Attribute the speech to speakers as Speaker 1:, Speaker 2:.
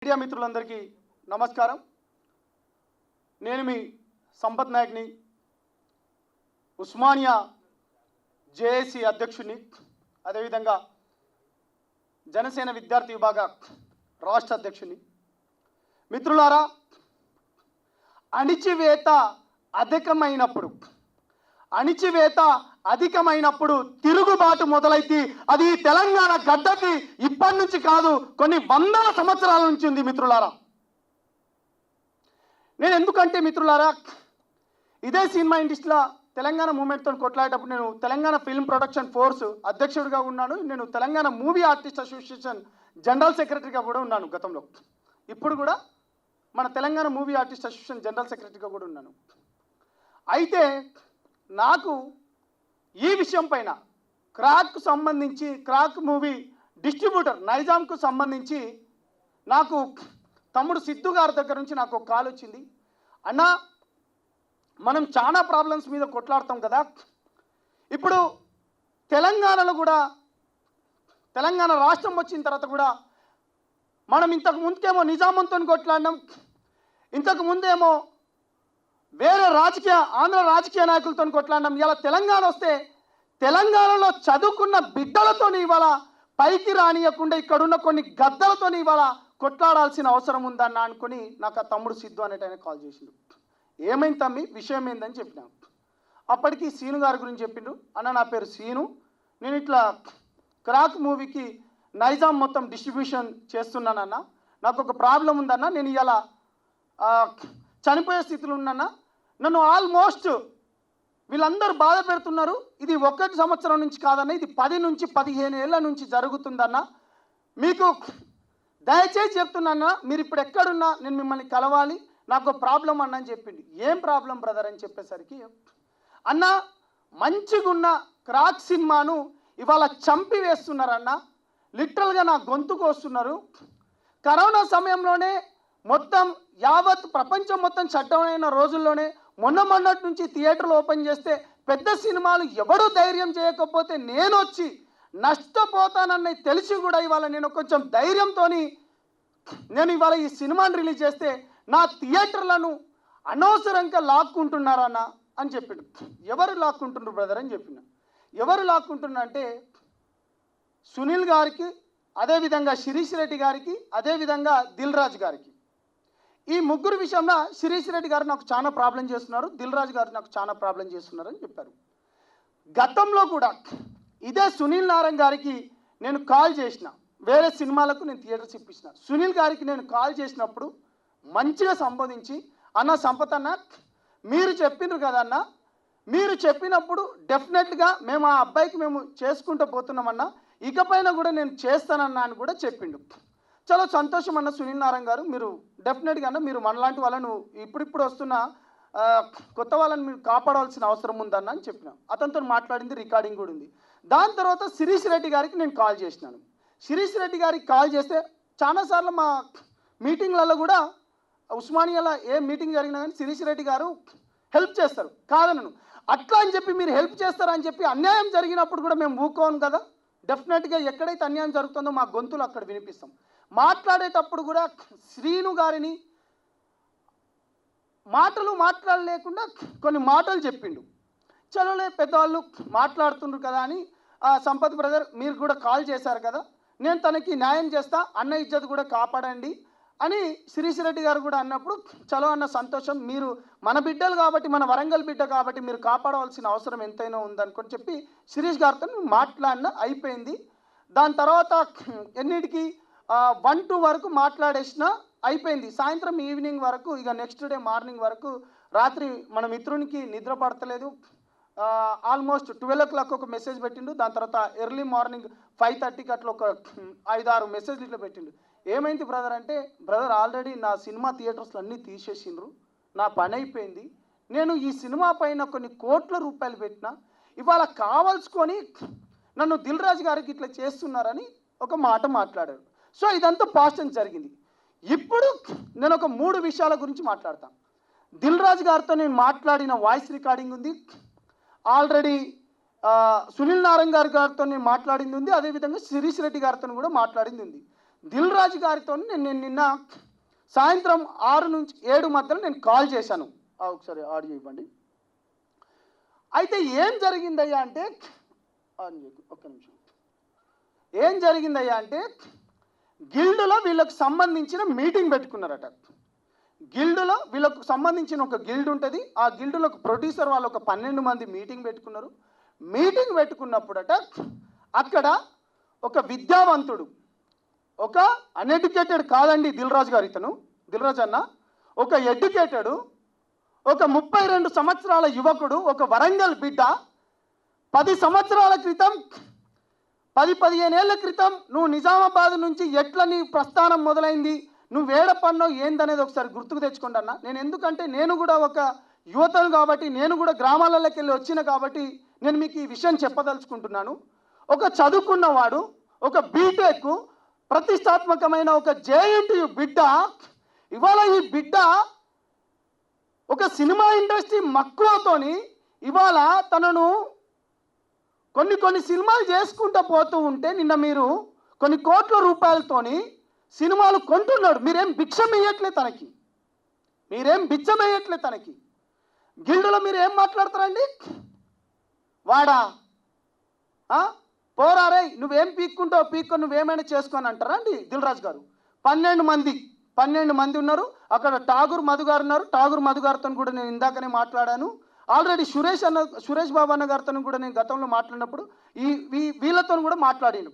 Speaker 1: Media మిత్రులందరికీ నమస్కారం. నేను మీ సంపత్ నాయక్ని, ఉస్మానియా జేఏసీ అధ్యక్షుడిని, అదేవిధంగా జనసేన విద్యార్థి విభాగ రాష్ట్ర అధ్యక్షుడిని. మిత్రులారా, అణిచివేత అధికమైనప్పుడు తిరుగుబాటు మొదలైతే అది తెలంగాణ గడ్డకి ఇప్పటి నుంచి కాదు, కొన్ని వందల సంవత్సరాల నుంచి ఉంది. మిత్రులారా, నేను ఎందుకంటే మిత్రులారా, ఇదే సినిమా ఇండస్ట్రీలో తెలంగాణ మూమెంట్తో కొట్లాడేటప్పుడు నేను తెలంగాణ ఫిల్మ్ ప్రొడక్షన్ ఫోర్స్ అధ్యక్షుడిగా ఉన్నాను. నేను Telangana movie artist association general సెక్రటరీగా కూడా ఉన్నాను గతంలో. ఇప్పుడు కూడా మన Telangana movie artist association general సెక్రటరీగా కూడా ఉన్నాను. అయితే నాకు ఈ విషయం పైన క్రాక్ మూవీ డిస్ట్రిబ్యూటర్ నైజాంకు సంబంధించి నాకు తమ్ముడు సిద్ధు గారి దగ్గర నుంచి నాకు ఒక కాల్ వచ్చింది. అన్నా, మనం చాలా ప్రాబ్లమ్స్ మీద కొట్లాడతాం కదా, ఇప్పుడు తెలంగాణలో కూడా తెలంగాణ రాష్ట్రం వచ్చిన తర్వాత కూడా మనం ఇంతకు ముందుకేమో నిజామంతో కొట్లాడినాం, ఇంతకు ముందేమో వేరే ఆంధ్ర రాజకీయ నాయకులతో కొట్లాడినాం. ఇలా తెలంగాణ వస్తే తెలంగాణలో చదువుకున్న బిడ్డలతో ఇవాళ పైకి రానియకుండా ఇక్కడున్న కొన్ని గద్దలతో ఇవాళ కొట్లాడాల్సిన అవసరం ఉందన్న అనుకుని నాకు ఆ తమ్ముడు సిద్ధు అనేటైనా కాల్ చేసిండు. ఏమైంది తమ్మి, విషయం ఏందని చెప్పినాను. అప్పటికి సీను గారి గురించి చెప్పిండు. అన్న, నా పేరు సీను, నేను ఇట్లా క్రాక్ మూవీకి నైజాం మొత్తం డిస్ట్రిబ్యూషన్ చేస్తున్నానన్న, నాకు ఒక ప్రాబ్లం ఉందన్న, నేను ఇలా చనిపోయే స్థితిలో ఉన్నానా, నన్ను ఆల్మోస్ట్ వీళ్ళందరూ బాధ పెడుతున్నారు. ఇది 1 సంవత్సరం నుంచి కాదన్న, ఇది 10 నుంచి 15 ఏళ్ళ నుంచి జరుగుతుందన్న. మీకు దయచేసి చెప్తున్నా, మీరు ఇప్పుడు ఎక్కడున్నా నేను మిమ్మల్ని కలవాలి, నాకు ప్రాబ్లం అన్న అని చెప్పింది. ఏం ప్రాబ్లం బ్రదర్ అని చెప్పేసరికి, అన్న, మంచిగున్న క్రాక్ సినిమాను ఇవాళ చంపి వేస్తున్నారన్న, లిటరల్గా నా గొంతుకు వస్తున్నారు. కరోనా సమయంలోనే మొత్తం యావత్ ప్రపంచం మొత్తం షట్ డౌన్ అయిన రోజుల్లోనే మొన్నటి నుంచి థియేటర్లు ఓపెన్ చేస్తే పెద్ద సినిమాలు ఎవడూ ధైర్యం చేయకపోతే నేను వచ్చి నష్టపోతానని తెలిసి కూడా ఇవాళ నేను కొంచెం ధైర్యంతో నేను ఇవాళ ఈ సినిమాని రిలీజ్ చేస్తే నా థియేటర్లను అనవసరంగా లాక్కుంటున్నారన్న అని చెప్పిండు. ఎవరు లాక్కుంటున్నారు బ్రదర్ అని చెప్పిన. ఎవరు లాక్కుంటున్నా అంటే సునీల్ గారికి, అదేవిధంగా శిరీష్ రెడ్డి గారికి, అదేవిధంగా దిల్ రాజు గారికి. ఈ ముగ్గురు విషయంలో శిరీష్ రెడ్డి గారు నాకు చాలా ప్రాబ్లం చేస్తున్నారు, దిల్ రాజు గారు నాకు చాలా ప్రాబ్లం చేస్తున్నారు అని చెప్పారు. గతంలో కూడా ఇదే సునీల్ నారాయణ గారికి నేను కాల్ చేసిన, వేరే సినిమాలకు నేను థియేటర్స్ ఇప్పించిన. సునీల్ గారికి నేను కాల్ చేసినప్పుడు మంచిగా సంబోధించి, అన్న సంపత్ అన్న, మీరు చెప్పిండ్రు కదన్న, మీరు చెప్పినప్పుడు డెఫినెట్గా మేము ఆ అబ్బాయికి మేము చేసుకుంటూ పోతున్నామన్నా, ఇకపైన కూడా నేను చేస్తానన్నా అని కూడా చెప్పిండు. చాలా సంతోషం అన్న సునీల్ నారాయణ గారు, మీరు డెఫినెట్గా అన్న, మీరు మనలాంటి వాళ్ళను ఇప్పుడు వస్తున్న కొత్త వాళ్ళని మీరు కాపాడాల్సిన అవసరం ఉందన్న అని చెప్పిన. అతనితో మాట్లాడింది రికార్డింగ్ కూడా ఉంది. దాని తర్వాత శిరీష్ రెడ్డి గారికి నేను కాల్ చేసినాను. శిరీష్ రెడ్డి గారికి కాల్ చేస్తే చాలాసార్లు మా మీటింగ్లలో కూడా ఉస్మానియాలో ఏ మీటింగ్ జరిగినా కానీ శిరీష్ రెడ్డి గారు హెల్ప్ చేస్తారు, కాదనను. అట్లా అని చెప్పి మీరు హెల్ప్ చేస్తారని చెప్పి అన్యాయం జరిగినప్పుడు కూడా మేము ఊకోను కదా, డెఫినెట్గా ఎక్కడైతే అన్యాయం జరుగుతుందో మా గొంతులు అక్కడ వినిపిస్తాం. మాట్లాడేటప్పుడు కూడా శ్రీను గారిని మాట్లాడలేకుండా కొన్ని మాటలు చెప్పిండు. చలోలే పెద్దవాళ్ళు మాట్లాడుతుండ్రు కదా అని, సంపత్ బ్రదర్ మీరు కూడా కాల్ చేశారు కదా, నేను తనకి న్యాయం చేస్తా, అన్న ఇజ్జత్ కూడా కాపాడండి అని శిరీష్ రెడ్డి గారు కూడా అన్నప్పుడు, చలో అన్న సంతోషం, మీరు మన బిడ్డలు కాబట్టి, మన వరంగల్ బిడ్డ కాబట్టి మీరు కాపాడవలసిన అవసరం ఎంతైనా ఉందనుకొని చెప్పి శిరీష్ గారితో మాట్లాడిన అయిపోయింది. దాని తర్వాత ఎన్నిటికి 1-2 వరకు మాట్లాడేసిన అయిపోయింది. సాయంత్రం ఈవినింగ్ వరకు, ఇక నెక్స్ట్ డే మార్నింగ్ వరకు, రాత్రి మన మిత్రునికి నిద్ర పడతలేదు. ఆల్మోస్ట్ 12 o'clock ఒక మెసేజ్ పెట్టిండు. దాని తర్వాత ఎర్లీ మార్నింగ్ 5:30కి అట్లా ఒక 5-6 మెసేజ్లు ఇట్లా పెట్టిండు. ఏమైంది బ్రదర్ అంటే, బ్రదర్ ఆల్రెడీ నా సినిమా థియేటర్స్లో అన్నీ తీసేసిండ్రు, నా పని అయిపోయింది, నేను ఈ సినిమా పైన కొన్ని కోట్ల రూపాయలు పెట్టినా, ఇవాళ కావాల్సుకొని నన్ను దిల్ రాజు గారికి ఇట్లా చేస్తున్నారని ఒక మాట మాట్లాడారు. సో ఇదంతా పాస్ట్ అని జరిగింది. ఇప్పుడు నేను ఒక 3 విషయాల గురించి మాట్లాడతాను. దిల్ రాజు గారితో నేను మాట్లాడిన వాయిస్ రికార్డింగ్ ఉంది, ఆల్రెడీ సునీల్ నారాయణ గారితో నేను మాట్లాడింది ఉంది, అదేవిధంగా శిరీష్ రెడ్డి గారితో కూడా మాట్లాడింది ఉంది. దిల్ రాజు గారితో నేను నిన్న సాయంత్రం 6 నుంచి 7 మధ్యలో నేను కాల్ చేశాను. ఒకసారి ఆడియో ఇవ్వండి. అయితే ఏం జరిగిందయ్యా అంటే, ఒక్క నిమిషం, ఏం జరిగిందయ్యా అంటే గిల్డ్లో వీళ్ళకు సంబంధించిన మీటింగ్ పెట్టుకున్నారట. గిల్డ్లో వీళ్ళకు సంబంధించిన ఒక గిల్డ్ ఉంటుంది. ఆ గిల్డ్లో ఒక ప్రొడ్యూసర్ వాళ్ళు ఒక 12 మంది మీటింగ్ పెట్టుకున్నారు. మీటింగ్ పెట్టుకున్నప్పుడట అక్కడ ఒక విద్యావంతుడు, ఒక అన్ఎడ్యుకేటెడ్ కాదండి దిల్ రాజు గారు, ఇతను దిల్ రాజు అన్న ఒక ఎడ్యుకేటెడు, ఒక 32 సంవత్సరాల యువకుడు, ఒక వరంగల్ బిడ్డ 10 సంవత్సరాల క్రితం 10-15 ఏళ్ల క్రితం నువ్వు నిజామాబాద్ నుంచి ఎట్లా నీ ప్రస్థానం మొదలైంది, నువ్వు ఏడపన్నో ఏందనేది ఒకసారి గుర్తుకు తెచ్చుకోండి అన్న. నేను ఎందుకంటే నేను కూడా ఒక యువతను కాబట్టి, నేను కూడా గ్రామాలలోకి వెళ్ళి వచ్చిన కాబట్టి నేను మీకు ఈ విషయం చెప్పదలుచుకుంటున్నాను. ఒక చదువుకున్నవాడు, ఒక బీటెక్ ప్రతిష్టాత్మకమైన ఒక జేఎన్టీయు బిడ్డ, ఇవాళ ఈ బిడ్డ ఒక సినిమా ఇండస్ట్రీ మక్కువతోని ఇవాళ తనను కొన్ని సినిమాలు చేసుకుంటూ పోతూ ఉంటే నిన్న మీరు కొన్ని కోట్ల రూపాయలతోని సినిమాలు కొంటున్నాడు. మీరేం భిక్షం వేయట్లే తనకి, మీరేం బిచ్చం వేయట్లే తనకి. గిల్డ్లో మీరు ఏం మాట్లాడతారండి? వాడా పోరారే, నువ్వేం పీక్కుంటావు పీక్కు, నువ్వేమైనా చేసుకొని అంటారా అండి దిల్ రాజు గారు? 12 మంది ఉన్నారు అక్కడ. ఠాగూర్ మధు గారు ఉన్నారు. ఠాగూర్ మధు గారితో కూడా నేను ఇందాకనే మాట్లాడాను. ఆల్రెడీ సురేష్ బాబు అన్న గారితో కూడా నేను గతంలో మాట్లాడినప్పుడు వీళ్ళతో కూడా మాట్లాడాను.